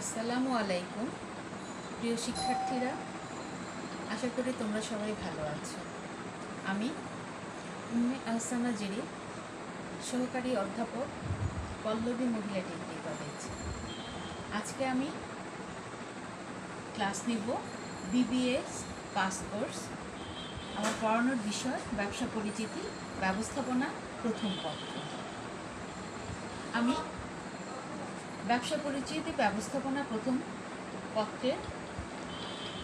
আসসালামু আলাইকুম প্রিয় শিক্ষার্থীরা, আশা করি তোমরা সবাই ভালো আছো। আমি উম্মে আহসানা জেরি, সহকারী অধ্যাপক, পল্লবী মহিলা ডিগ্রি কলেজ। আজকে আমি ক্লাস নিব বিবিএস পাস কোর্স। আমার পড়ানোর বিষয় ব্যবসা পরিচিতি, ব্যবস্থাপনা, প্রথম পত্র। আমি ব্যবসা পরিচিতি, ব্যবস্থাপনা, প্রথম পত্রের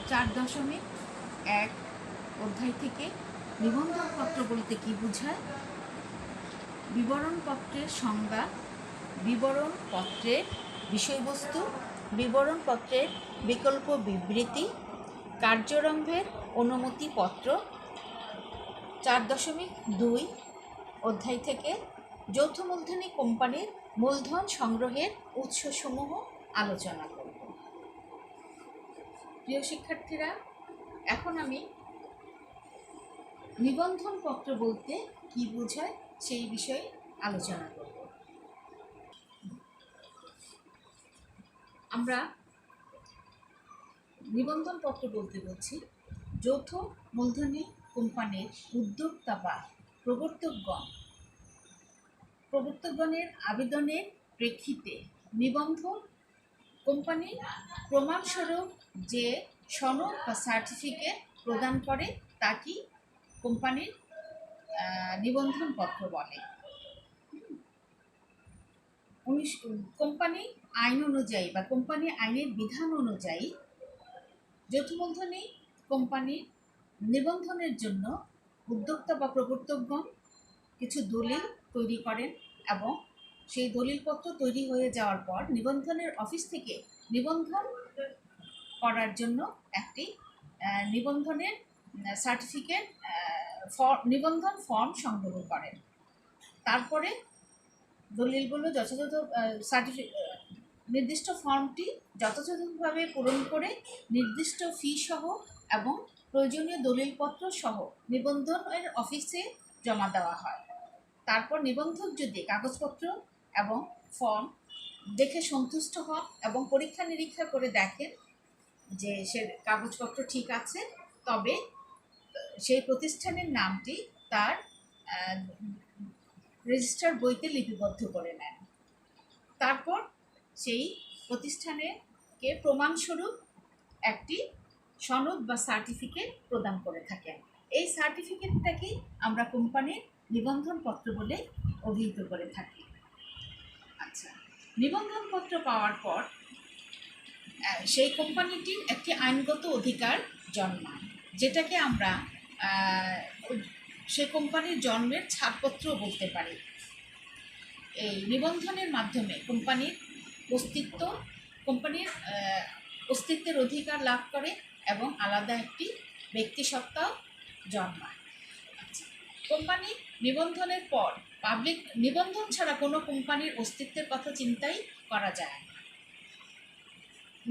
4.1 অধ্যায় থেকে নিবন্ধনপত্র বলতে কি বোঝায়, বিবরণপত্রের সংজ্ঞা, বিবরণপত্রের বিষয়বস্তু, বিবরণপত্রের বিকল্প বিবৃতি, কার্যারম্ভের অনুমতিপত্র, 4.2 অধ্যায় থেকে যৌথ মূলধনী কোম্পানির মূলধন সংগ্রহের উৎসসমূহ আলোচনা করব। প্রিয় শিক্ষার্থীরা, এখন আমি নিবন্ধনপত্র বলতে কি বোঝায় সেই বিষয়ে আলোচনা করব। আমরা নিবন্ধনপত্র বলতে বলছি যৌথ মূলধনী কোম্পানির উদ্যোক্তা বা প্রবর্তকগণের আবেদনের প্রেক্ষিতে নিবন্ধন কোম্পানি প্রমাণস্বরূপ যে সনদ বা সার্টিফিকেট প্রদান করে তাকে কোম্পানির নিবন্ধনপত্র বলে। কোম্পানি আইন অনুযায়ী বা কোম্পানি আইনের বিধান অনুযায়ী যৌথ মূলধনী কোম্পানির নিবন্ধনের জন্য উদ্যোক্তা বা প্রবর্তকগণ কিছু দলিল তৈরি করেন এবং সেই দলিলপত্র তৈরি হয়ে যাওয়ার পর নিবন্ধনের অফিস থেকে নিবন্ধন করার জন্য একটি নিবন্ধনের সার্টিফিকেট নিবন্ধন ফর্ম সংগ্রহ করেন। তারপরে দলিলগুলো যথাযথ নির্দিষ্ট ফর্মটি যথাযথভাবে পূরণ করে নির্দিষ্ট ফি সহ এবং প্রয়োজনীয় দলিলপত্র সহ নিবন্ধনের অফিসে জমা দেওয়া হয়। তারপর নিবন্ধক যদি কাগজপত্র এবং ফর্ম দেখে সন্তুষ্ট হন এবং পরীক্ষা নিরীক্ষা করে দেখেন যে সে কাগজপত্র ঠিক আছে, তবে সেই প্রতিষ্ঠানের নামটি তার রেজিস্টার বইতে লিপিবদ্ধ করে নেন। তারপর সেই প্রতিষ্ঠানকে প্রমাণস্বরূপ একটি সনদ বা সার্টিফিকেট প্রদান করে থাকেন। এই সার্টিফিকেটটাকে আমরা কোম্পানির নিবন্ধনপত্র বলে অভিহিত করে থাকি। আচ্ছা, নিবন্ধনপত্র পাওয়ার পর সেই কোম্পানিটির একটি আইনগত অধিকার জন্মায়, যেটাকে আমরা সে কোম্পানির জন্মের ছাড়পত্র বলতে পারি। এই নিবন্ধনের মাধ্যমে কোম্পানির অস্তিত্বের অধিকার লাভ করে এবং আলাদা একটি ব্যক্তিসত্তাও জন্মায়। কোম্পানি নিবন্ধনের পর পাবলিক নিবন্ধন ছাড়া কোনো কোম্পানির অস্তিত্বের কথা চিন্তাই করা যায় না।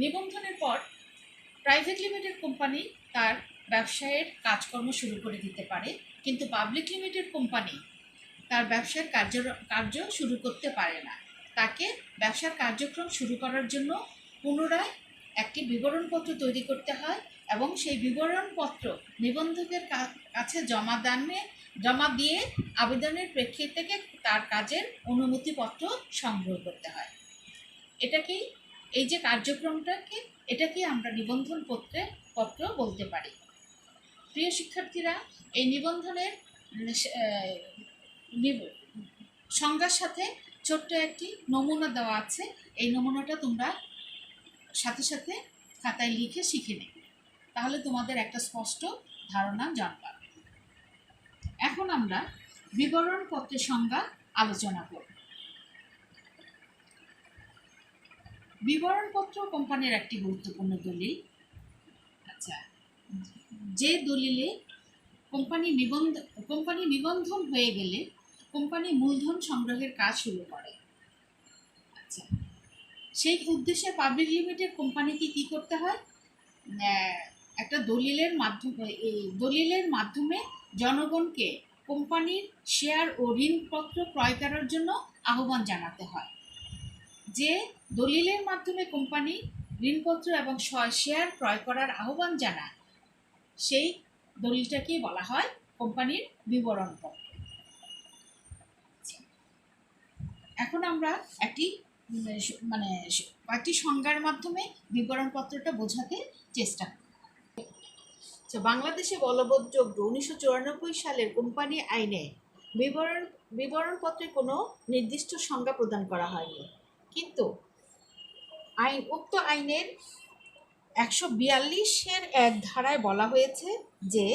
নিবন্ধনের পর প্রাইভেট লিমিটেড কোম্পানি তার ব্যবসায়ের কাজকর্ম শুরু করে দিতে পারে, কিন্তু পাবলিক লিমিটেড কোম্পানি তার ব্যবসার কার্য শুরু করতে পারে না। তাকে ব্যবসার কার্যক্রম শুরু করার জন্য পুনরায় একটি বিবরণপত্র তৈরি করতে হয় এবং সেই বিবরণপত্র নিবন্ধকের কাছে জমা দিয়ে আবেদনের প্রেক্ষিতে থেকে তার কাজের অনুমতিপত্র সংগ্রহ করতে হয়। এই যে এটাকে আমরা নিবন্ধন পত্র বলতে পারি। প্রিয় শিক্ষার্থীরা, এই নিবন্ধনের সংজ্ঞার সাথে ছোট্ট একটি নমুনা দেওয়া আছে। এই নমুনাটা তোমরা সাথে সাথে খাতায় লিখে শিখে নেবে, তাহলে তোমাদের একটা স্পষ্ট ধারণা জন্মাবে। এখন আমরা বিবরণপত্রের সংজ্ঞা আলোচনা করব। বিবরণপত্র কোম্পানির একটি গুরুত্বপূর্ণ দলিল। আচ্ছা, যে দলিলে কোম্পানি নিবন্ধন হয়ে গেলে কোম্পানি মূলধন সংগ্রহের কাজ শুরু করে। আচ্ছা, সেই উদ্দেশ্যে পাবলিক লিমিটেড কোম্পানিকে কি করতে হয়? একটা দলিলের মাধ্যমে জনগণকে কোম্পানির শেয়ার ও ঋণপত্র ক্রয় করার জন্য আহ্বান জানাতে হয়। যে দলিলের মাধ্যমে কোম্পানি ঋণপত্র এবং শেয়ার ক্রয় করার আহ্বান জানায়, সেই দলিলটাকেই বলা হয় কোম্পানির বিবরণপত্র। এখন আমরা একটি কয়েকটি সংজ্ঞার মাধ্যমে বিবরণপত্রটা বোঝাতে চেষ্টা করি। বাংলাদেশে বলবৎযোগ্য 1994 সালের কোম্পানি আইনে বিবরণপত্রে কোনো নির্দিষ্ট সংজ্ঞা প্রদান করা হয়নি, কিন্তু উক্ত আইনের 142-এর এক ধারায় বলা হয়েছে যে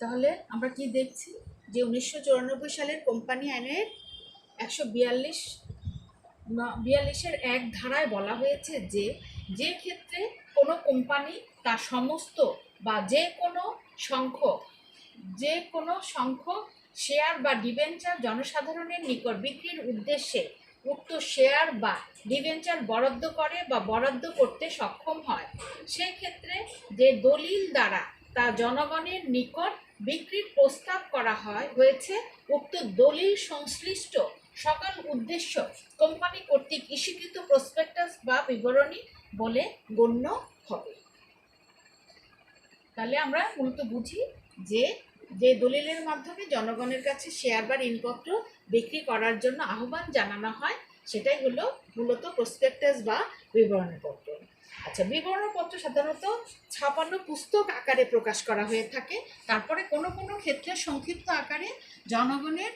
তাহলে আমরা কি দেখছি যে 1994 সালের কোম্পানি আইনের 142 42-1 ধারায় বলা হয়েছে যে যে ক্ষেত্রে কোনো কোম্পানি তার সমস্ত বা যে কোনো সংখ্যক শেয়ার বা ডিবেঞ্চার জনসাধারণের নিকট বিক্রির উদ্দেশ্যে উক্ত শেয়ার বা ডিবেঞ্চার বরাদ্দ করে বা বরাদ্দ করতে সক্ষম হয়, সেই ক্ষেত্রে যে দলিল দ্বারা তা জনগণের নিকট বিক্রির প্রস্তাব করা হয়েছে, উক্ত দলিল সংশ্লিষ্ট সকল উদ্দেশ্য কোম্পানি কর্তৃক ইস্যুকৃত প্রসপেক্টাস বা বিবরণী বলে গণ্য হবে। তাহলে আমরা মূলত বুঝি যে যে দলিলের মাধ্যমে জনগণের কাছে শেয়ার বা ঋণপত্র বিক্রি করার জন্য আহ্বান জানানো হয়, সেটাই হলো মূলত প্রসপেক্টাস বা বিবরণপত্র। আচ্ছা, বিবরণপত্র সাধারণত ছাপানো পুস্তক আকারে প্রকাশ করা হয়ে থাকে, তারপরে কোনো কোনো ক্ষেত্রে সংক্ষিপ্ত আকারে জনগণের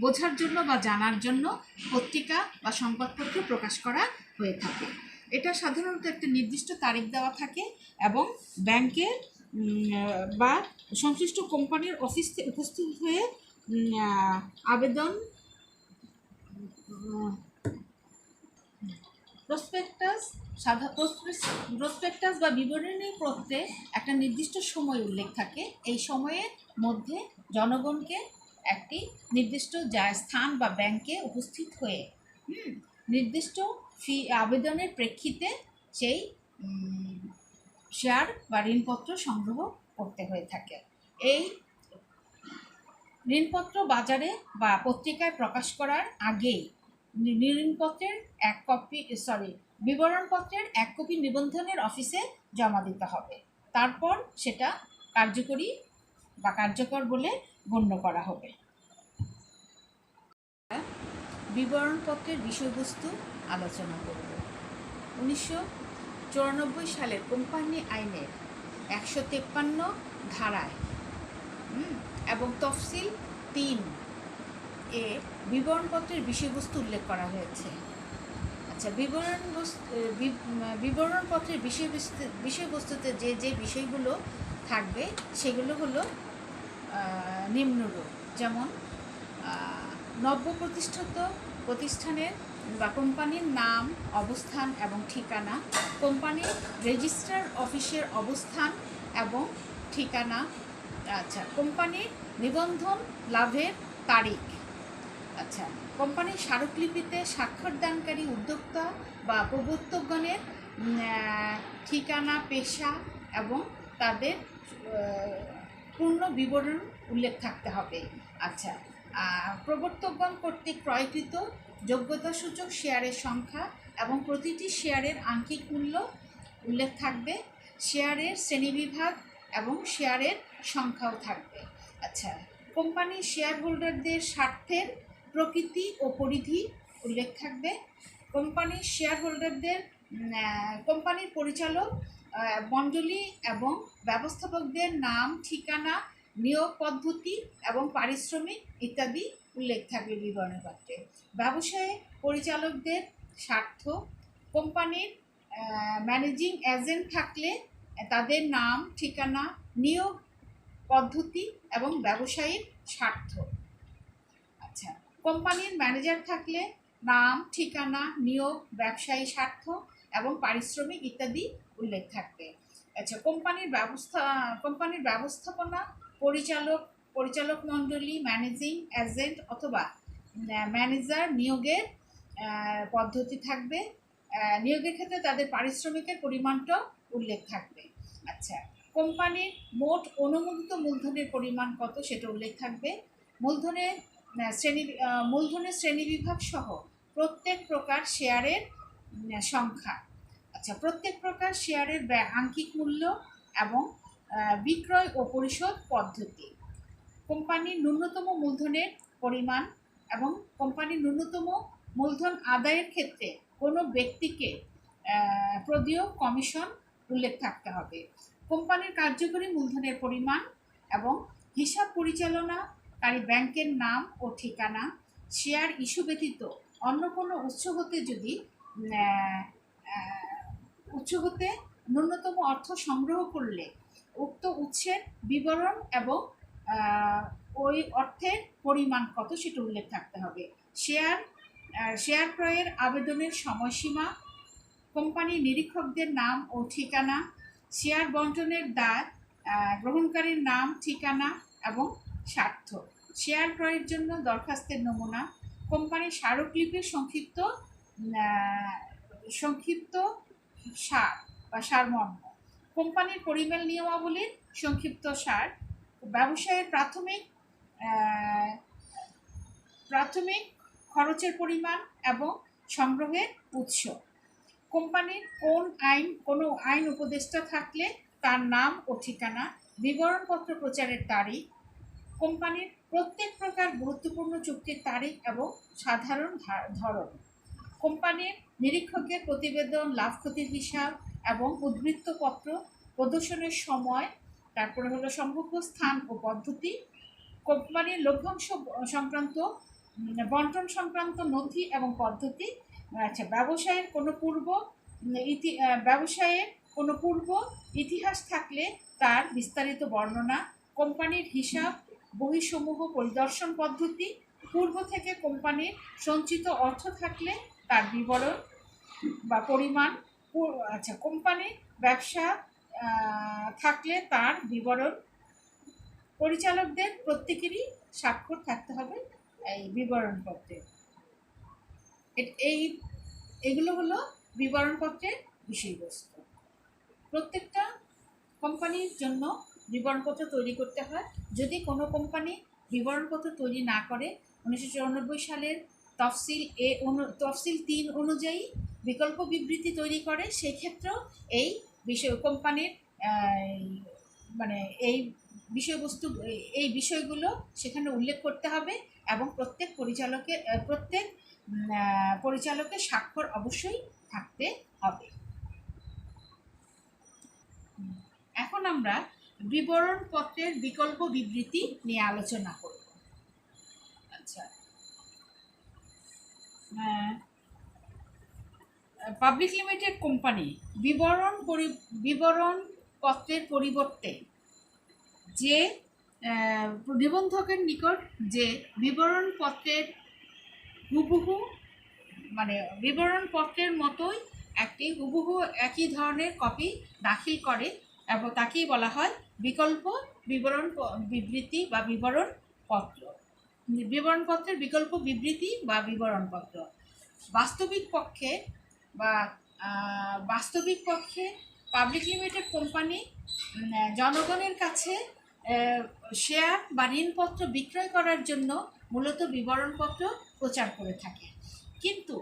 বোঝার জন্য বা জানার জন্য পত্রিকা বা সংবাদপত্র প্রকাশ করা হয়ে থাকে। এটা সাধারণত একটা নির্দিষ্ট তারিখ দেওয়া থাকে এবং ব্যাংকের বা সংশ্লিষ্ট কোম্পানির অফিসে উপস্থিত হয়ে আবেদন প্রসপেক্টাস বা বিবরণী পত্রে একটা নির্দিষ্ট সময় উল্লেখ থাকে। এই সময়ের মধ্যে জনগণকে একটি নির্দিষ্ট স্থান বা ব্যাংকে উপস্থিত হয়ে নির্দিষ্ট আবেদনের প্রেক্ষিতে সেই শেয়ার বা ঋণপত্র সংগ্রহ করতে হয়ে থাকে। এই ঋণপত্র বাজারে বা পত্রিকায় প্রকাশ করার আগেই বিবরণপত্রের 1 কপি নিবন্ধনের অফিসে জমা দিতে হবে। তারপর সেটা কার্যকরী বা কার্যকর বলে গণ্য করা হবে। বিবরণপত্রের বিষয়বস্তু আলোচনা করব। 1994 সালের কোম্পানি আইনের 153 ধারায় এবং তফসিল 3 এ বিবরণপত্রের বিষয়বস্তু উল্লেখ করা হয়েছে। আচ্ছা, বিবরণপত্রের বিষয়বস্তুতে যে যে বিষয়গুলো থাকবে সেগুলো হলো নিম্নরূপ। যেমন নব্য প্রতিষ্ঠিত প্রতিষ্ঠানের বা কোম্পানির নাম, অবস্থান এবং ঠিকানা, কোম্পানির রেজিস্ট্রার অফিসের অবস্থান এবং ঠিকানা, আচ্ছা, কোম্পানির নিবন্ধন লাভের তারিখ, আচ্ছা, কোম্পানির স্মারকলিপিতে স্বাক্ষরদানকারী উদ্যোক্তা বা প্রবর্তকগণের ঠিকানা, পেশা এবং তাদের পূর্ণ বিবরণ উল্লেখ থাকতে হবে। আচ্ছা, প্রবর্তকগণ কর্তৃক ক্রয়কৃত যোগ্যতাসূচক শেয়ারের সংখ্যা এবং প্রতিটি শেয়ারের আংকিক মূল্য উল্লেখ থাকবে। শেয়ারের শ্রেণীবিভাগ এবং শেয়ারের সংখ্যাও থাকবে। আচ্ছা, কোম্পানির শেয়ার হোল্ডারদের স্বার্থের প্রকৃতি ও পরিধি উল্লেখ থাকবে। কোম্পানির শেয়ার হোল্ডারদের কোম্পানির পরিচালক মণ্ডলী এবং ব্যবস্থাপকদের নাম, ঠিকানা, নিয়োগ পদ্ধতি এবং পারিশ্রমিক ইত্যাদি উল্লেখ থাকবে বিবরণপত্রে। ব্যবসায়ে পরিচালকদের স্বার্থ, কোম্পানির ম্যানেজিং এজেন্ট থাকলে তাদের নাম, ঠিকানা, নিয়োগ পদ্ধতি এবং ব্যবসায়িক স্বার্থ। আচ্ছা, কোম্পানির ম্যানেজার থাকলে নাম, ঠিকানা, নিয়োগ, ব্যবসায়ী স্বার্থ এবং পারিশ্রমিক ইত্যাদি উল্লেখ থাকবে। আচ্ছা, কোম্পানির ব্যবস্থাপনা পরিচালক মণ্ডলী, ম্যানেজিং এজেন্ট অথবা ম্যানেজার নিয়োগের পদ্ধতি থাকবে। নিয়োগের ক্ষেত্রে তাদের পারিশ্রমিকের পরিমাণটাও উল্লেখ থাকবে। আচ্ছা, কোম্পানির মোট অনুমোদিত মূলধনের পরিমাণ কত সেটা উল্লেখ থাকবে। মূলধনের শ্রেণীবিভাগ সহ প্রত্যেক প্রকার শেয়ারের সংখ্যা, আচ্ছা, প্রত্যেক প্রকার শেয়ারের আংকিক মূল্য এবং বিক্রয় ও পরিশোধ পদ্ধতি, কোম্পানির ন্যূনতম মূলধনের পরিমাণ এবং কোম্পানির ন্যূনতম মূলধন আদায়ের ক্ষেত্রে কোনো ব্যক্তিকে প্রদেয় কমিশন উল্লেখ থাকতে হবে। কোম্পানির কার্যকরী মূলধনের পরিমাণ এবং হিসাব পরিচালনাকারী ব্যাংকের নাম ও ঠিকানা, শেয়ার ইস্যু ব্যতীত অন্য কোনো উৎস হতে ন্যূনতম অর্থ সংগ্রহ করলে উক্ত উৎসের বিবরণ এবং ওই অর্থের পরিমাণ কত সেটা উল্লেখ থাকতে হবে। শেয়ার শেয়ার ক্রয়ের আবেদনের সময়সীমা, কোম্পানির নিরীক্ষকদের নাম ও ঠিকানা, শেয়ার বন্টনের দায়, গ্রহণকারীর নাম, ঠিকানা এবং স্বার্থ, শেয়ার ক্রয়ের জন্য দরখাস্তের নমুনা, কোম্পানির স্মারকলিপির সংক্ষিপ্ত সার বা সারমর্ম, কোম্পানির পরিমেল নিয়মাবলীর সংক্ষিপ্ত সার, ব্যবসায়ের প্রাথমিক খরচের পরিমাণ এবং সংগ্রহের উৎস, কোম্পানির কোনো আইন উপদেষ্টা থাকলে তার নাম ও ঠিকানা, বিবরণপত্র প্রচারের তারিখ, কোম্পানির প্রত্যেক প্রকার গুরুত্বপূর্ণ চুক্তির তারিখ এবং সাধারণ ধরন, কোম্পানির নিরীক্ষকের প্রতিবেদন, লাভ ক্ষতির হিসাব এবং উদ্ধৃতপত্র প্রদর্শনের সময়, তারপরে হলো সম্ভাব্য স্থান ও পদ্ধতি, কোম্পানির লভ্যাংশ সংক্রান্ত বন্টন সংক্রান্ত নথি এবং পদ্ধতি। আচ্ছা, ব্যবসায়ের কোনো পূর্ব ইতিহাস থাকলে তার বিস্তারিত বর্ণনা, কোম্পানির হিসাব বহিসমূহ পরিদর্শন পদ্ধতি, পূর্ব থেকে কোম্পানির সঞ্চিত অর্থ থাকলে তার বিবরণ বা পরিমাণ, আচ্ছা, কোম্পানির ব্যবসা থাকলে তার বিবরণ, পরিচালকদের প্রত্যেকেরই স্বাক্ষর থাকতে হবে এই বিবরণপত্রে। এগুলো হলো বিবরণপত্রের বিষয়বস্তু। প্রত্যেকটা কোম্পানির জন্য বিবরণপত্র তৈরি করতে হয়। যদি কোনো কোম্পানি বিবরণপত্র তৈরি না করে 1994 সালের তফসিল 3 অনুযায়ী বিকল্প বিবৃতি তৈরি করে, সেক্ষেত্রেও এই কোম্পানির মানে এই বিষয়গুলো সেখানে উল্লেখ করতে হবে এবং প্রত্যেক পরিচালকের স্বাক্ষর অবশ্যই থাকতে হবে। এখন আমরা বিবরণপত্রের বিকল্প বিবৃতি নিয়ে আলোচনা করব। আচ্ছা, পাবলিক লিমিটেড কোম্পানি বিবরণপত্রের পরিবর্তে যে নিবন্ধকের নিকট যে বিবরণপত্রের বিবরণপত্রের মতোই হুবহু একই ধরনের কপি দাখিল করে এবং তাকেই বলা হয় বিকল্প বিবৃতি বা বিবরণপত্রের বিকল্প বিবৃতি বা বিবরণপত্র। বাস্তবিক পক্ষে পাবলিক লিমিটেড কোম্পানি জনগণের কাছে শেয়ার বা ঋণপত্র বিক্রয় করার জন্য মূলত বিবরণপত্র প্রচার করে থাকে, কিন্তু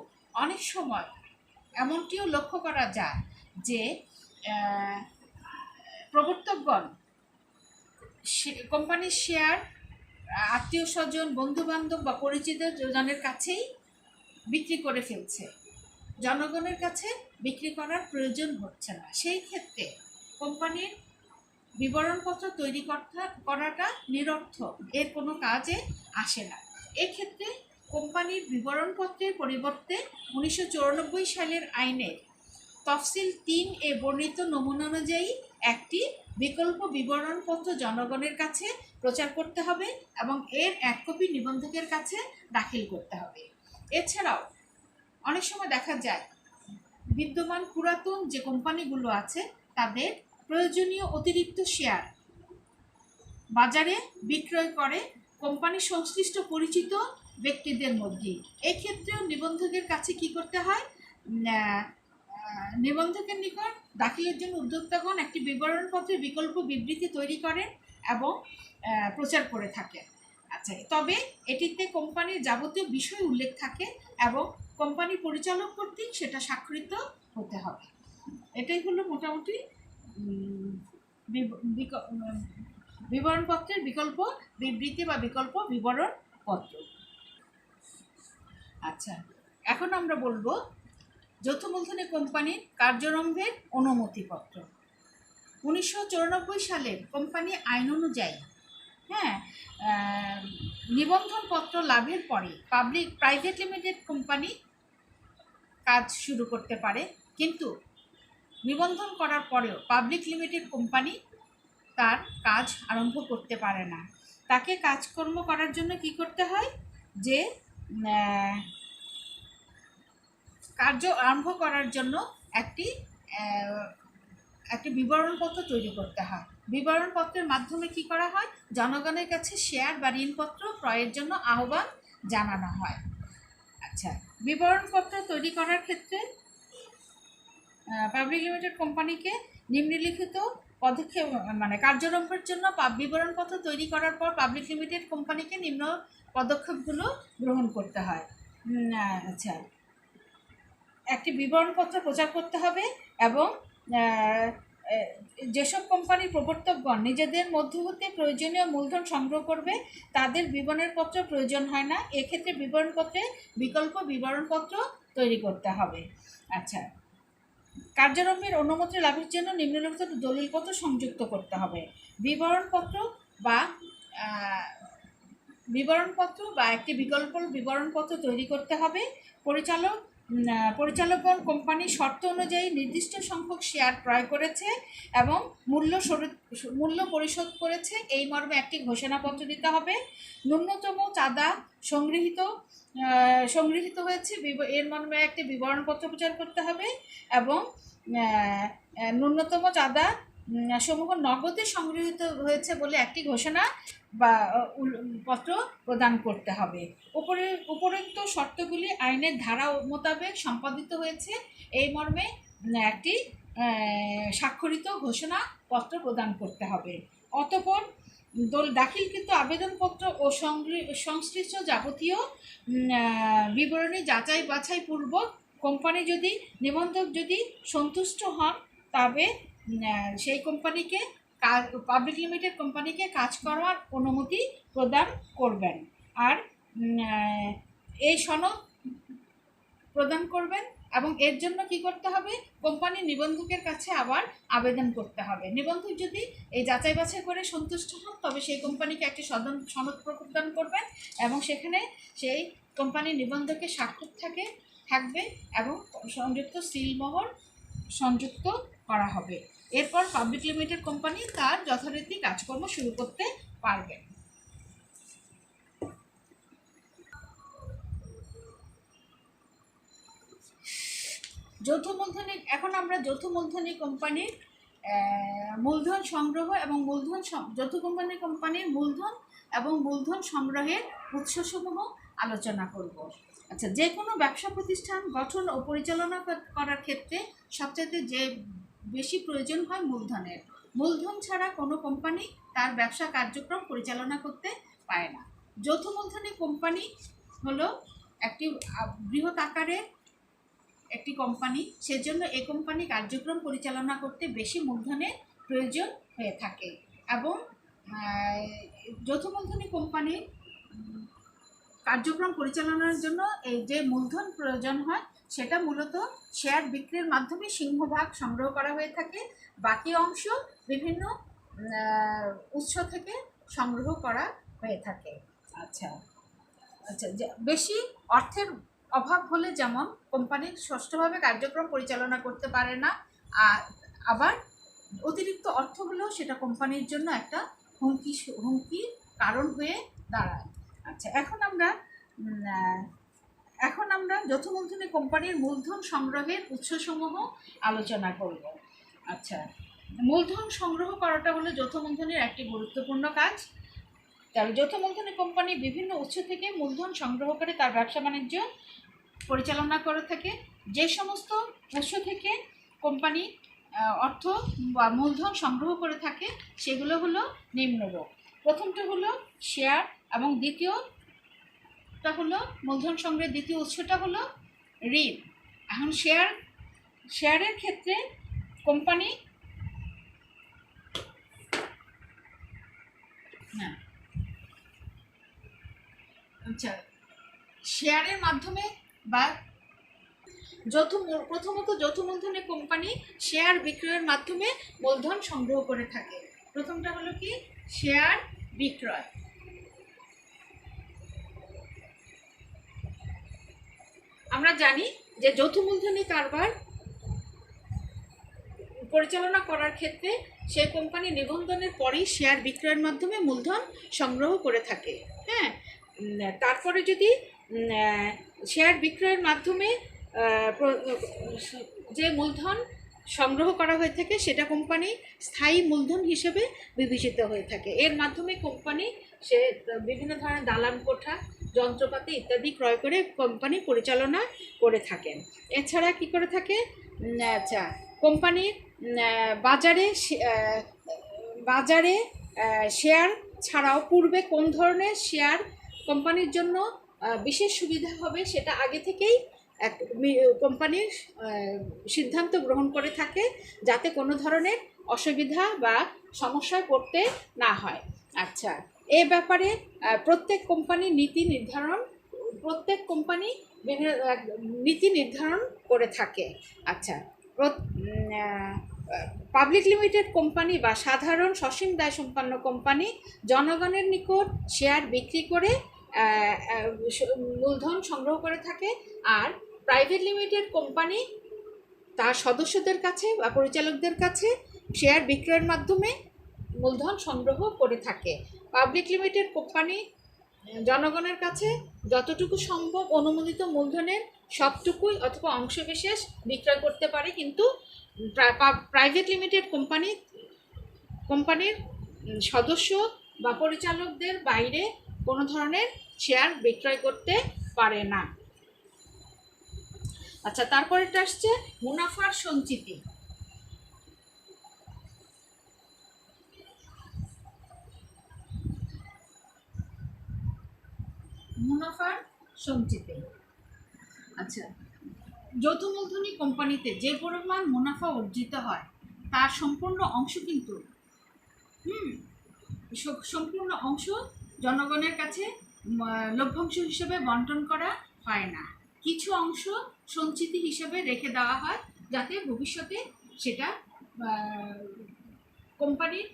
অনেক সময় এমনটিও লক্ষ্য করা যায় যে প্রবর্তকগণ কোম্পানির শেয়ার আত্মীয় স্বজন, বন্ধুবান্ধব বা পরিচিত জনের কাছেই বিক্রি করে ফেলছে, জনগণের কাছে বিক্রি করার প্রয়োজন হচ্ছে না। সেই ক্ষেত্রে কোম্পানির বিবরণপত্র তৈরি করাটা নিরর্থক, এর কোনো কাজে আসে না। এক্ষেত্রে কোম্পানির বিবরণপত্রের পরিবর্তে 1994 সালের আইনের তফসিল 3 এ বর্ণিত নমুনা অনুযায়ী একটি বিকল্প বিবরণপত্র জনগণের কাছে প্রচার করতে হবে এবং এর এক কপি নিবন্ধকের কাছে দাখিল করতে হবে। এছাড়াও অনেক সময় দেখা যায় বিদ্যমান পুরাতন যে কোম্পানিগুলো আছে তাদের প্রয়োজনীয় অতিরিক্ত শেয়ার বাজারে বিক্রয় করে কোম্পানির সংশ্লিষ্ট পরিচিত ব্যক্তিদের মধ্যে। এক্ষেত্রেও নিবন্ধকের কাছে কি করতে হয়, নিবন্ধকের নিকট দাখিলের জন্য উদ্যোক্তাগণ একটি বিবরণপত্রের বিকল্প বিবৃতি তৈরি করেন এবং প্রচার করে থাকেন। আচ্ছা, তবে এটিতে কোম্পানির যাবতীয় বিষয় উল্লেখ থাকে এবং কোম্পানি পরিচালক কর্তৃক সেটা স্বাক্ষরিত হতে হবে। এটাই হলো মোটামুটি বিবরণপত্রের বিকল্প বিবৃতি বা বিকল্প বিবরণপত্র। আচ্ছা, এখন আমরা বলবো যৌথ মূলধনী কোম্পানির কার্যারম্ভের অনুমতিপত্র। 1994 সালের কোম্পানি আইন অনুযায়ী নিবন্ধনপত্র লাভের পরে প্রাইভেট লিমিটেড কোম্পানি কাজ শুরু করতে পারে, কিন্তু নিবন্ধন করার পরেও পাবলিক লিমিটেড কোম্পানি তার কাজ আরম্ভ করতে পারে না। তাকে কাজকর্ম করার জন্য কি করতে হয়, যে কার্য আরম্ভ করার জন্য একটি একটি বিবরণপত্র তৈরি করতে হয়। বিবরণপত্রের মাধ্যমে কি করা হয়, জনগণের কাছে শেয়ার বা ঋণপত্র ক্রয়ের জন্য আহ্বান জানানো হয়। আচ্ছা, বিবরণপত্র তৈরি করার ক্ষেত্রে পাবলিক লিমিটেড কোম্পানিকে নিম্নলিখিত পদক্ষেপ কার্যারম্ভের জন্য বিবরণপত্র তৈরি করার পর পাবলিক লিমিটেড কোম্পানিকে নিম্ন পদক্ষেপগুলো গ্রহণ করতে হয়। আচ্ছা, একটি বিবরণপত্র প্রচার করতে হবে এবং যেসব কোম্পানির প্রবর্তকগণ নিজেদের মধ্য হতে প্রয়োজনীয় মূলধন সংগ্রহ করবে তাদের বিবরণপত্র প্রয়োজন হয় না। এক্ষেত্রে বিবরণপত্রে বিকল্প বিবরণপত্র তৈরি করতে হবে। আচ্ছা, কার্যারম্ভের অনুমতি লাভের জন্য নিম্নলিখিত দলিলপত্র সংযুক্ত করতে হবে। বিবরণপত্র বা একটি বিকল্প বিবরণপত্র তৈরি করতে হবে। পরিচালকগণ কোম্পানির শর্ত অনুযায়ী নির্দিষ্ট সংখ্যক শেয়ার ক্রয় করেছে এবং মূল্য পরিশোধ করেছে এই মর্মে একটি ঘোষণাপত্র দিতে হবে। ন্যূনতম চাঁদা সংগৃহীত হয়েছে এর মর্মে একটি বিবরণপত্র প্রচার করতে হবে এবং ন্যূনতম চাঁদা সমূহ নগদে সংগৃহীত হয়েছে বলে একটি ঘোষণা বা পত্র প্রদান করতে হবে। উপরোক্ত শর্তগুলি আইনের ধারা মোতাবেক সম্পাদিত হয়েছে এই মর্মে একটি স্বাক্ষরিত ঘোষণা পত্র প্রদান করতে হবে। অতঃপর দাখিলকৃত আবেদনপত্র ও সংশ্লিষ্ট যাবতীয় বিবরণী যাচাই বাছাই পূর্বক কোম্পানি নিবন্ধক যদি সন্তুষ্ট হন তবে সেই কোম্পানিকে পাবলিক লিমিটেড কোম্পানিকে কাজ করার অনুমতি প্রদান করবেন। আর এই সনদ প্রদান করবেন এবং এর জন্য কি করতে হবে, কোম্পানির নিবন্ধকের কাছে আবার আবেদন করতে হবে। নিবন্ধক যদি এই যাচাই বাছাই করে সন্তুষ্ট হন তবে সেই কোম্পানিকে একটি সনদ প্রদান করবেন এবং সেখানে সেই কোম্পানির নিবন্ধকের স্বাক্ষর থাকবে এবং সংযুক্ত সিলমোহর সংযুক্ত করা হবে। এরপর পাবলিক লিমিটেড কোম্পানি তার যথারীতি কাজকর্ম শুরু করতে পারবে। যৌথ মূলধনী, এখন আমরা যৌথ মূলধনী কোম্পানির মূলধন সংগ্রহ এবং যৌথ কোম্পানির মূলধন এবং মূলধন সংগ্রহের উৎসসমূহ আলোচনা করব। আচ্ছা, যে কোনো ব্যবসা প্রতিষ্ঠান গঠন ও পরিচালনা করার ক্ষেত্রে সবচেয়ে যে বেশি প্রয়োজন হয় মূলধনের। মূলধন ছাড়া কোনো কোম্পানি তার ব্যবসা কার্যক্রম পরিচালনা করতে পারে না। যৌথ মূলধনী কোম্পানি হলো একটি বৃহৎ আকারের একটি কোম্পানি, সেজন্য এই কোম্পানি কার্যক্রম পরিচালনা করতে বেশি মূলধনের প্রয়োজন হয়ে থাকে এবং যৌথ মূলধনী কোম্পানির কার্যক্রম পরিচালনার জন্য এই যে মূলধন প্রয়োজন হয় সেটা মূলত শেয়ার বিক্রির মাধ্যমে সিংহভাগ সংগ্রহ করা হয়ে থাকে, বাকি অংশ বিভিন্ন উৎস থেকে সংগ্রহ করা হয়ে থাকে। আচ্ছা, বেশি অর্থের অভাব হলে যেমন কোম্পানি সুষ্ঠুভাবে কার্যক্রম পরিচালনা করতে পারে না, আবার অতিরিক্ত অর্থ হলেও সেটা কোম্পানির জন্য একটা হুমকি কারণ হয়ে দাঁড়ায়। আচ্ছা, এখন আমরা যৌথ মূলধনী কোম্পানির মূলধন সংগ্রহের উৎসসমূহ আলোচনা করব। আচ্ছা, মূলধন সংগ্রহ করাটা হলো যৌথ মূলধনের একটি গুরুত্বপূর্ণ কাজ। তাহলে যৌথ মূলধনী কোম্পানি বিভিন্ন উৎস থেকে মূলধন সংগ্রহ করে তার ব্যবসা বাণিজ্য পরিচালনা করে থাকে। যে সমস্ত উৎস থেকে কোম্পানি অর্থ বা মূলধন সংগ্রহ করে থাকে সেগুলো হলো নিম্নরূপ। প্রথমটা হলো শেয়ার এবং দ্বিতীয়টা হলো মূলধন সংগ্রহের দ্বিতীয় উৎসটা হলো ঋণ। এখন শেয়ারের ক্ষেত্রে কোম্পানি শেয়ারের মাধ্যমে বা প্রথমত যৌথ মূলধনী কোম্পানি শেয়ার বিক্রয়ের মাধ্যমে মূলধন সংগ্রহ করে থাকে। প্রথমটা হলো কি, শেয়ার বিক্রয়। আমরা জানি যে যৌথ মূলধনী কারবার পরিচালনা করার ক্ষেত্রে সেই কোম্পানি নিবন্ধনের পরেই শেয়ার বিক্রয়ের মাধ্যমে মূলধন সংগ্রহ করে থাকে। হ্যাঁ, তারপরে যদি শেয়ার বিক্রয়ের মাধ্যমে যে মূলধন সংগ্রহ করা হয়ে থাকে সেটা কোম্পানি স্থায়ী মূলধন হিসেবে বিবেচিত হয়ে থাকে। এর মাধ্যমে কোম্পানি সে বিভিন্ন ধরনের দালান কোঠা, যন্ত্রপাতি ইত্যাদি ক্রয় করে কোম্পানি পরিচালনা করে থাকেন। এছাড়া কি করে থাকে, আচ্ছা, কোম্পানির বাজারে বাজারে শেয়ার ছাড়াও পূর্বে কোন ধরনের শেয়ার কোম্পানির জন্য বিশেষ সুবিধা হবে সেটা আগে থেকেই কোম্পানির সিদ্ধান্ত গ্রহণ করে থাকে, যাতে কোনো ধরনের অসুবিধা বা সমস্যায় পড়তে না হয়। আচ্ছা, এ ব্যাপারে প্রত্যেক কোম্পানি বিভিন্ন নীতি নির্ধারণ করে থাকে। আচ্ছা, পাবলিক লিমিটেড কোম্পানি বা সাধারণ সসীম দায় সম্পন্ন কোম্পানি জনগণের নিকট শেয়ার বিক্রি করে মূলধন সংগ্রহ করে থাকে, আর প্রাইভেট লিমিটেড কোম্পানি তার সদস্যদের কাছে বা পরিচালকদের কাছে শেয়ার বিক্রয়ের মাধ্যমে মূলধন সংগ্রহ করে থাকে। পাবলিক লিমিটেড কোম্পানি জনগণের কাছে যতটুকু সম্ভব অনুমোদিত মূলধনের সবটুকুই অথবা অংশবিশেষ বিক্রয় করতে পারে, কিন্তু প্রাইভেট লিমিটেড কোম্পানির সদস্য বা পরিচালকদের বাইরে কোনো ধরনের শেয়ার বিক্রয় করতে পারে না। আচ্ছা, তারপরেটা আসছে মুনাফার সঞ্চিতি। মুনাফার সঞ্চিতি, আচ্ছা, যৌথ মূলধনী কোম্পানিতে যে পরিমাণ মুনাফা অর্জিত হয় তার সম্পূর্ণ অংশ কিন্তু সম্পূর্ণ অংশ জনগণের কাছে লভ্যাংশ হিসেবে বন্টন করা হয় না। কিছু অংশ সঞ্চিতি হিসেবে রেখে দেওয়া হয়, যাতে ভবিষ্যতে সেটা কোম্পানির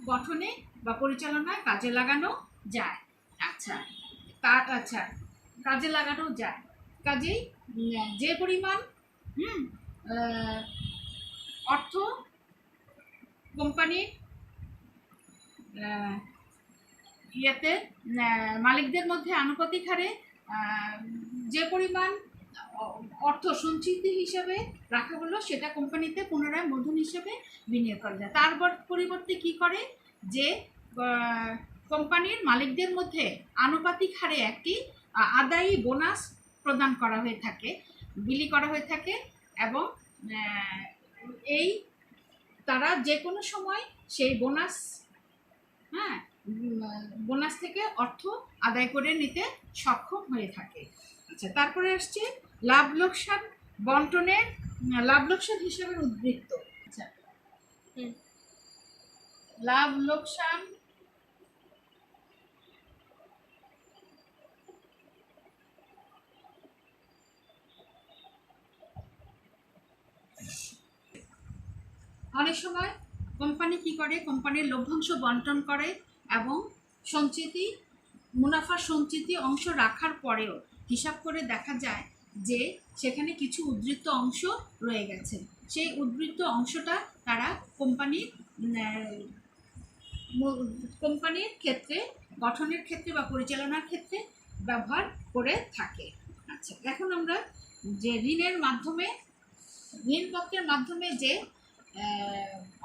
গঠনে বা পরিচালনায় কাজে লাগানো যায়। আচ্ছা, কাজে লাগানো যায়। কাজেই যে পরিমাণ অর্থ কোম্পানির মালিকদের মধ্যে আনুপাতিক হারে যে পরিমাণ অর্থ সঞ্চিতি হিসেবে রাখা হলো, সেটা কোম্পানিতে পুনরায় মূলধন হিসেবে বিনিয়োগ করা যায়। তার পরিবর্তে কি করে, যে কোম্পানির মালিকদের মধ্যে আনুপাতিক হারে একটি আদায়ী বোনাস প্রদান করা হয়ে থাকে, বিলি করা হয়ে থাকে, এবং এই তারা যে কোনো সময় সেই বোনাস থেকে অর্থ আদায় করে নিতে সক্ষম হয়ে থাকে। আচ্ছা, তারপরে আসছে লাভ লোকসান বন্টনের লাভ লোকসান হিসাবের উদ্বৃত্ত। আচ্ছা, লাভ লোকসান অনেক সময় কোম্পানি কি করে, কোম্পানির লভ্যাংশ বন্টন করে এবং মুনাফার সঞ্চিতি অংশ রাখার পরেও হিসাব করে দেখা যায় যে সেখানে কিছু উদ্ধৃত অংশ রয়ে গেছে। সেই উদ্ধৃত অংশটা তারা কোম্পানির ক্ষেত্রে গঠনের ক্ষেত্রে বা পরিচালনার ক্ষেত্রে ব্যবহার করে থাকে। আচ্ছা, এখন আমরা যে ঋণপত্রের মাধ্যমে যে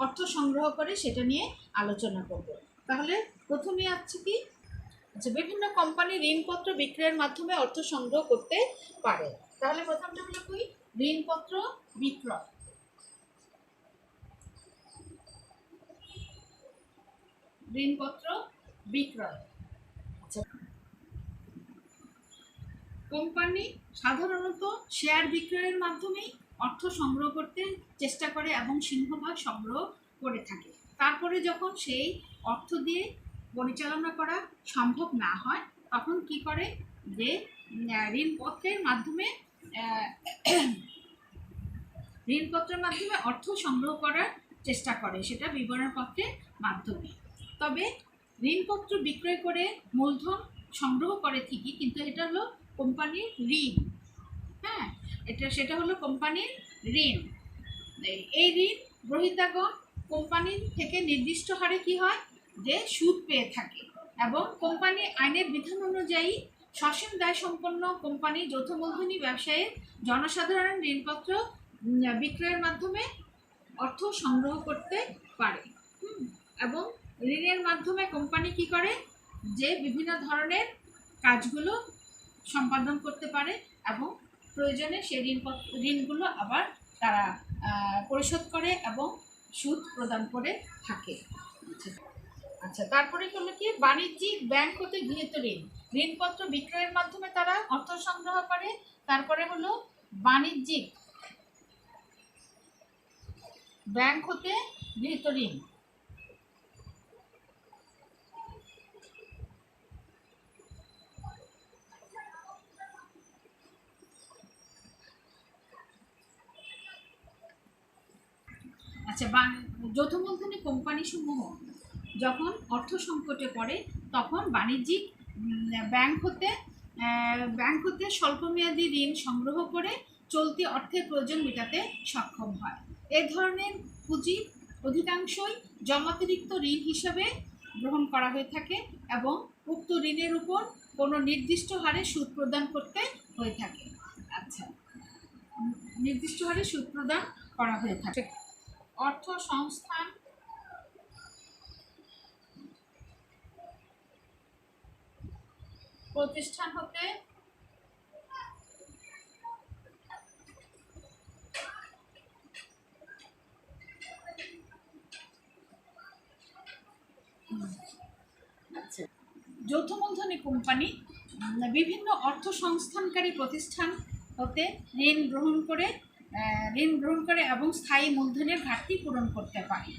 অর্থ সংগ্রহ করে সেটা নিয়ে আলোচনা করব। তাহলে প্রথমে আছে কি, আচ্ছা, বিভিন্ন কোম্পানি ঋণপত্র বিক্রয়ের মাধ্যমে অর্থ সংগ্রহ করতে পারে। তাহলে প্রথমটা হলো কি, ঋণপত্র বিক্রয়। ঋণপত্র বিক্রয়, আচ্ছা, কোম্পানি সাধারণত শেয়ার বিক্রয়ের মাধ্যমেই অর্থ সংগ্রহ করতে চেষ্টা করে এবং সিংহভাগ সংগ্রহ করে থাকে। তারপরে যখন সেই অর্থ দিয়ে পরিচালনা করা সম্ভব না হয়, তখন কি করে, যে ঋণপত্রের মাধ্যমে অর্থ সংগ্রহ করার চেষ্টা করে, সেটা বিবরণপত্রের মাধ্যমে। তবে ঋণপত্র বিক্রয় করে মূলধন সংগ্রহ করে ঠিকই, কিন্তু এটা হলো কোম্পানির ঋণ। হ্যাঁ, সেটা হলো কোম্পানির ঋণ। এই ঋণ গ্রহীতাগণ কোম্পানি থেকে নির্দিষ্ট হারে কি হয়, যে সুদ পেয়ে থাকে, এবং কোম্পানি আইনের বিধান অনুযায়ী সসীম দায় সম্পন্ন কোম্পানি যৌথ মূলধনী ব্যবসায়ের জনসাধারণ ঋণপত্র বিক্রয়ের মাধ্যমে অর্থ সংগ্রহ করতে পারে। এবং ঋণের মাধ্যমে কোম্পানি কি করে, যে বিভিন্ন ধরনের কাজগুলো সম্পাদন করতে পারে এবং প্রয়োজনে সেই ঋণগুলো আবার তারা পরিশোধ করে এবং সুদ প্রদান করে থাকে। আচ্ছা, তারপরে হলো কি বাণিজ্যিক ব্যাংক হতে গৃহীত ঋণ, ঋণপত্র বিক্রয়ের মাধ্যমে তারা অর্থ সংগ্রহ করে। তারপরে হলো বাণিজ্যিক ব্যাংক হতে গৃহীত ঋণ। আচ্ছা, যৌথ মূলধনী কোম্পানি সমূহ যখন অর্থ সংকটে পড়ে তখন বাণিজ্যিক ব্যাংক হতে স্বল্পমেয়াদী ঋণ সংগ্রহ করে চলতি অর্থের প্রয়োজন মেটাতে সক্ষম হয়। এ ধরনের পুঁজি অধিকাংশই জমাতিরিক্ত ঋণ হিসাবে গ্রহণ করা হয়ে থাকে এবং উক্ত ঋণের উপর কোনো নির্দিষ্ট হারে সুদ প্রদান করতে হয়ে থাকে। আচ্ছা, নির্দিষ্ট হারে সুদ প্রদান করা হয়ে থাকে। অর্থ সংস্থান প্রতিষ্ঠান হতে যৌথ মূলধনী কোম্পানি বিভিন্ন অর্থ সংস্থানকারী প্রতিষ্ঠান হতে ঋণ গ্রহণ করে এবং স্থায়ী মূলধনের ঘাটতি পূরণ করতে পারে।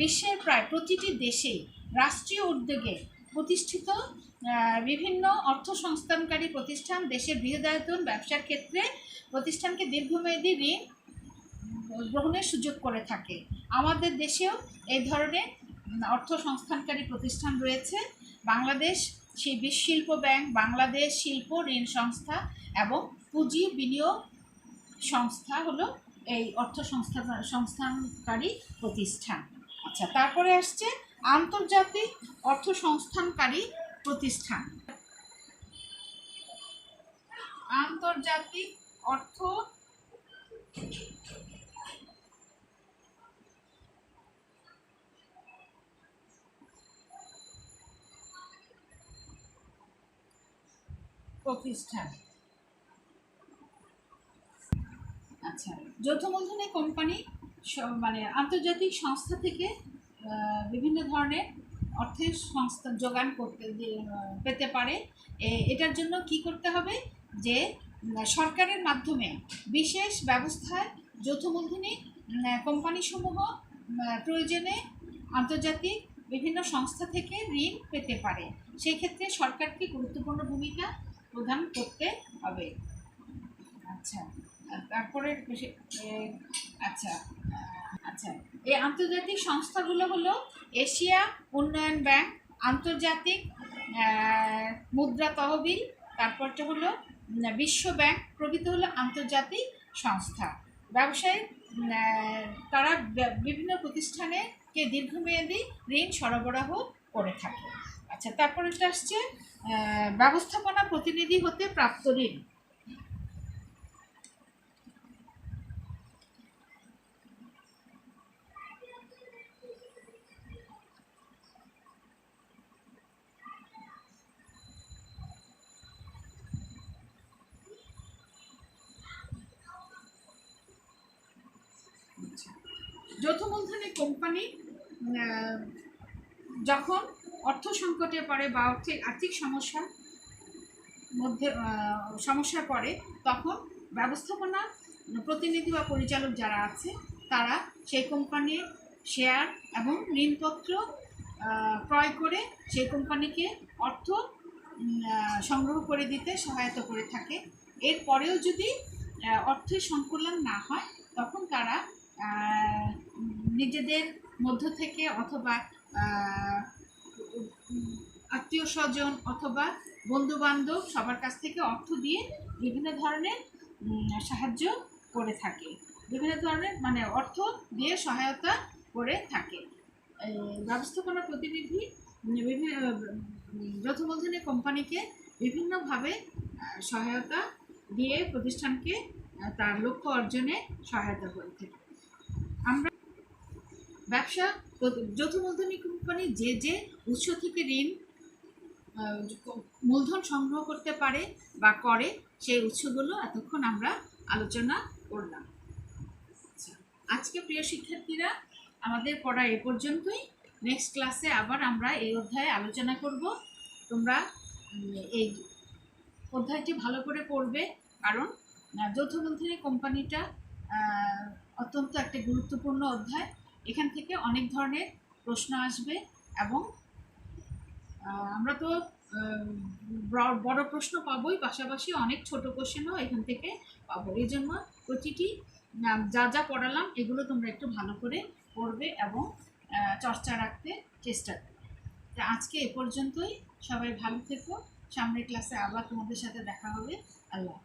বিশ্বের প্রায় প্রতিটি দেশে রাষ্ট্রীয় উদ্যোগে প্রতিষ্ঠিত বিভিন্ন অর্থ সংস্থানকারী প্রতিষ্ঠান দেশের বৃহদায়তন ব্যবসার ক্ষেত্রে প্রতিষ্ঠানকে দীর্ঘমেয়াদী ঋণ গ্রহণের সুযোগ করে থাকে। আমাদের দেশেও এই ধরনের অর্থ সংস্থানকারী প্রতিষ্ঠান রয়েছে। বাংলাদেশ শিল্প ব্যাংক, বাংলাদেশ শিল্প ঋণ সংস্থা এবং পুঁজি বিনিয়োগ সংস্থা হলো এই অর্থ সংস্থানকারী প্রতিষ্ঠান। আচ্ছা, তারপরে আসছে আন্তর্জাতিক অর্থ সংস্থানকারী প্রতিষ্ঠান। আন্তর্জাতিক অর্থ প্রতিষ্ঠান। আচ্ছা, যৌথ মূলধনী কোম্পানি মানে আন্তর্জাতিক সংস্থা থেকে বিভিন্ন ধরনের অর্থের সংস্থা যোগান পেতে পারে। এটার জন্য কি করতে হবে, যে সরকারের মাধ্যমে বিশেষ ব্যবস্থায় যৌথ মূলধনী কোম্পানিসমূহ প্রয়োজনে আন্তর্জাতিক বিভিন্ন সংস্থা থেকে ঋণ পেতে পারে। সেই ক্ষেত্রে সরকারকে গুরুত্বপূর্ণ ভূমিকা প্রদান করতে হবে। আচ্ছা, তারপরে আচ্ছা আচ্ছা এই আন্তর্জাতিক সংস্থাগুলো হলো এশিয়া উন্নয়ন ব্যাংক, আন্তর্জাতিক মুদ্রা তহবিল, তারপরটা হলো বিশ্ব ব্যাংক প্রভৃতি হলো আন্তর্জাতিক সংস্থা। ব্যবসায় তারা বিভিন্ন প্রতিষ্ঠানকে দীর্ঘমেয়াদী ঋণ সরবরাহ করে থাকে। আচ্ছা, তারপর এটা আসছে ব্যবস্থাপনা প্রতিনিধি হতে প্রাপ্ত ঋণ। যৌথ মূলধনী কোম্পানি যখন অর্থ সংকটে পড়ে বা আর্থিক সমস্যায় পড়ে তখন ব্যবস্থাপনা প্রতিনিধি বা পরিচালক যারা আছে তারা সেই কোম্পানির শেয়ার এবং ঋণপত্র ক্রয় করে সেই কোম্পানিকে অর্থ সংগ্রহ করে দিতে সহায়তা করে থাকে। এরপরেও যদি অর্থের সংকুলন না হয় তখন তারা নিজেদের মধ্য থেকে অথবা আত্মীয় স্বজন অথবা বন্ধু বান্ধব সবার কাছ থেকে অর্থ দিয়ে বিভিন্ন ধরনের সাহায্য করে থাকে, বিভিন্ন ধরনের মানে অর্থ দিয়ে সহায়তা করে থাকে। ব্যবস্থাপনা প্রতিনিধি বিভিন্ন যৌথ মূলধনী কোম্পানিকে বিভিন্নভাবে সহায়তা দিয়ে প্রতিষ্ঠানকে তার লক্ষ্য অর্জনে সহায়তা করে থাকে। আমরা ব্যবসা যৌথ মূলধনী কোম্পানি যে যে উৎস থেকে ঋণ মূলধন সংগ্রহ করতে পারে বা করে, সেই উৎসগুলো এতক্ষণ আমরা আলোচনা করলাম। আচ্ছা, আজকে প্রিয় শিক্ষার্থীরা, আমাদের পড়া এ পর্যন্তই। নেক্সট ক্লাসে আবার আমরা এই অধ্যায়ে আলোচনা করব। তোমরা এই অধ্যায়টি ভালো করে পড়বে, কারণ যৌথ মূলধনী কোম্পানিটা অত্যন্ত একটা গুরুত্বপূর্ণ অধ্যায়। এখান থেকে অনেক ধরনের প্রশ্ন আসবে এবং আমরা তো বড় প্রশ্ন পাবোই, পাশাপাশি অনেক ছোট কোশ্চেনও এখান থেকে পাবো। এই জন্য প্রতিটি যা যা পড়ালাম এগুলো তোমরা একটু ভালো করে পড়বে এবং চর্চা রাখতে চেষ্টা করবে। তা আজকে এ পর্যন্তই। সবাই ভালো থেকো। সামনের ক্লাসে আবার তোমাদের সাথে দেখা হবে। আল্লাহ।